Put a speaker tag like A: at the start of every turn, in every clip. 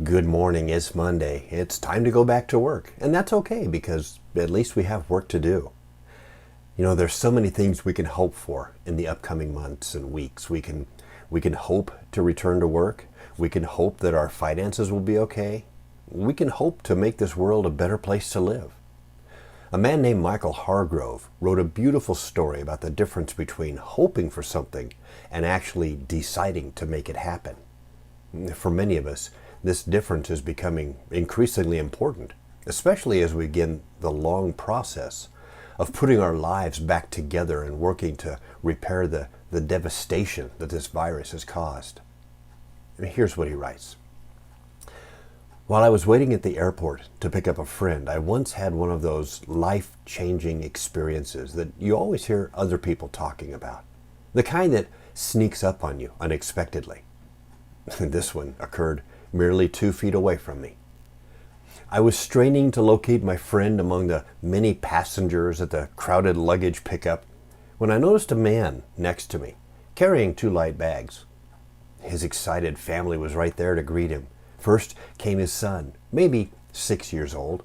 A: Good morning, it's Monday. It's time to go back to work. And that's okay because at least we have work to do. You know, there's so many things we can hope for in the upcoming months and weeks. We can hope to return to work. We can hope that our finances will be okay. We can hope to make this world a better place to live. A man named Michael Hargrove wrote a beautiful story about the difference between hoping for something and actually deciding to make it happen. For many of us, this difference is becoming increasingly important, especially as we begin the long process of putting our lives back together and working to repair the devastation that this virus has caused. And here's what he writes. While I was waiting at the airport to pick up a friend, I once had one of those life-changing experiences that you always hear other people talking about. The kind that sneaks up on you unexpectedly. This one occurred merely 2 feet away from me. I was straining to locate my friend among the many passengers at the crowded luggage pickup when I noticed a man next to me, carrying 2 light bags. His excited family was right there to greet him. First came his son, maybe 6 years old.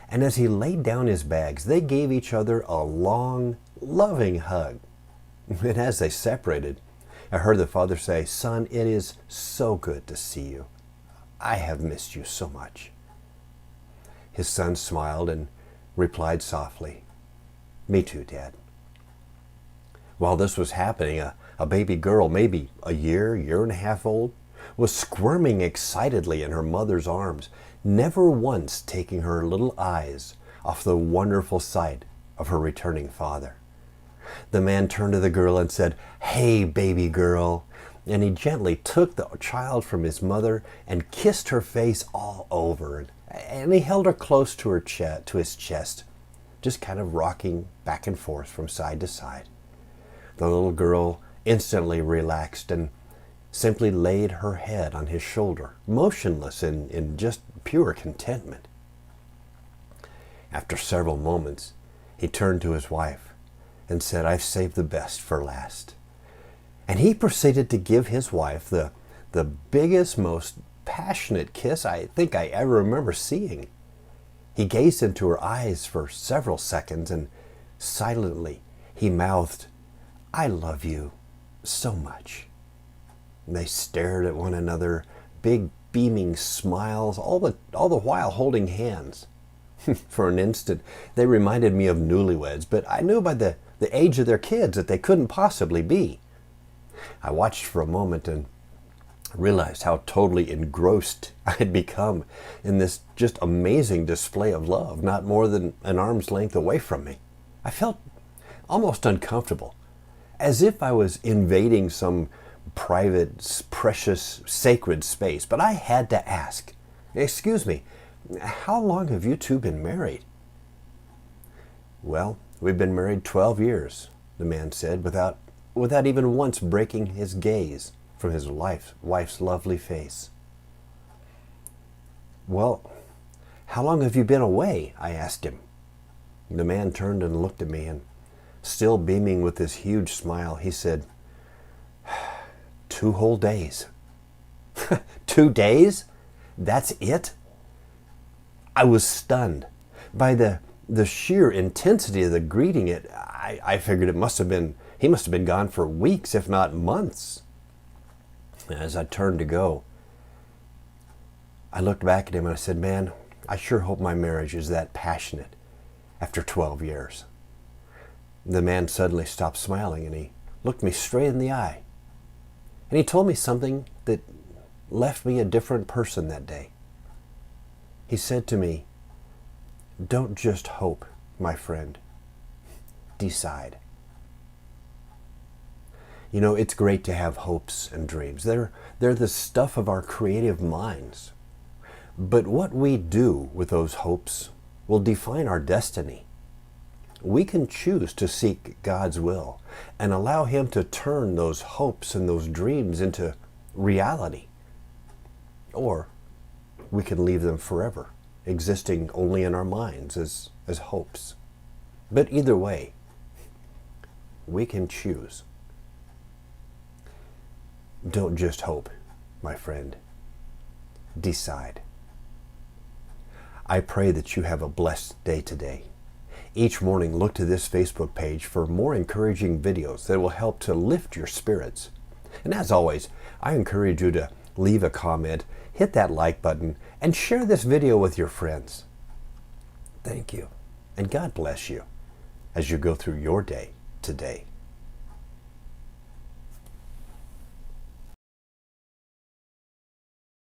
A: And as he laid down his bags, they gave each other a long, loving hug. And as they separated, I heard the father say, "Son, it is so good to see you. I have missed you so much." His son smiled and replied softly, "Me too, Dad." While this was happening, a baby girl, maybe a year and a half old, was squirming excitedly in her mother's arms, never once taking her little eyes off the wonderful sight of her returning father. The man turned to the girl and said, "Hey, baby girl." And he gently took the child from his mother and kissed her face all over. And he held her close to his chest, just kind of rocking back and forth from side to side. The little girl instantly relaxed and simply laid her head on his shoulder, motionless in just pure contentment. After several moments, he turned to his wife and said, "I've saved the best for last." And he proceeded to give his wife the biggest, most passionate kiss I think I ever remember seeing. He gazed into her eyes for several seconds and silently he mouthed, "I love you so much." And they stared at one another, big beaming smiles, all the while holding hands. For an instant, they reminded me of newlyweds, but I knew by the age of their kids that they couldn't possibly be. I watched for a moment and realized how totally engrossed I had become in this just amazing display of love, not more than an arm's length away from me. I felt almost uncomfortable, as if I was invading some private, precious, sacred space. But I had to ask, "Excuse me, how long have you two been married?" "Well, we've been married 12 years, the man said, without even once breaking his gaze from his wife's lovely face. "Well, how long have you been away?" I asked him. The man turned and looked at me, and still beaming with this huge smile, he said, 2 whole days. 2 days? That's it? I was stunned by the sheer intensity of the greeting. I figured he must have been gone for weeks, if not months. As I turned to go, I looked back at him and I said, "Man, I sure hope my marriage is that passionate after 12 years. The man suddenly stopped smiling and he looked me straight in the eye. And he told me something that left me a different person that day. He said to me, "Don't just hope, my friend. Decide." You know, it's great to have hopes and dreams. They're the stuff of our creative minds. But what we do with those hopes will define our destiny. We can choose to seek God's will and allow Him to turn those hopes and those dreams into reality. Or we can leave them forever, existing only in our minds as hopes. But either way, we can choose. Don't just hope, my friend. decide. I pray that you have a blessed day today. Each morning, look to this Facebook page for more encouraging videos that will help to lift your spirits. And as always, I encourage you to leave a comment, hit that like button, and share this video with your friends. Thank you, and God bless you as you go through your day today.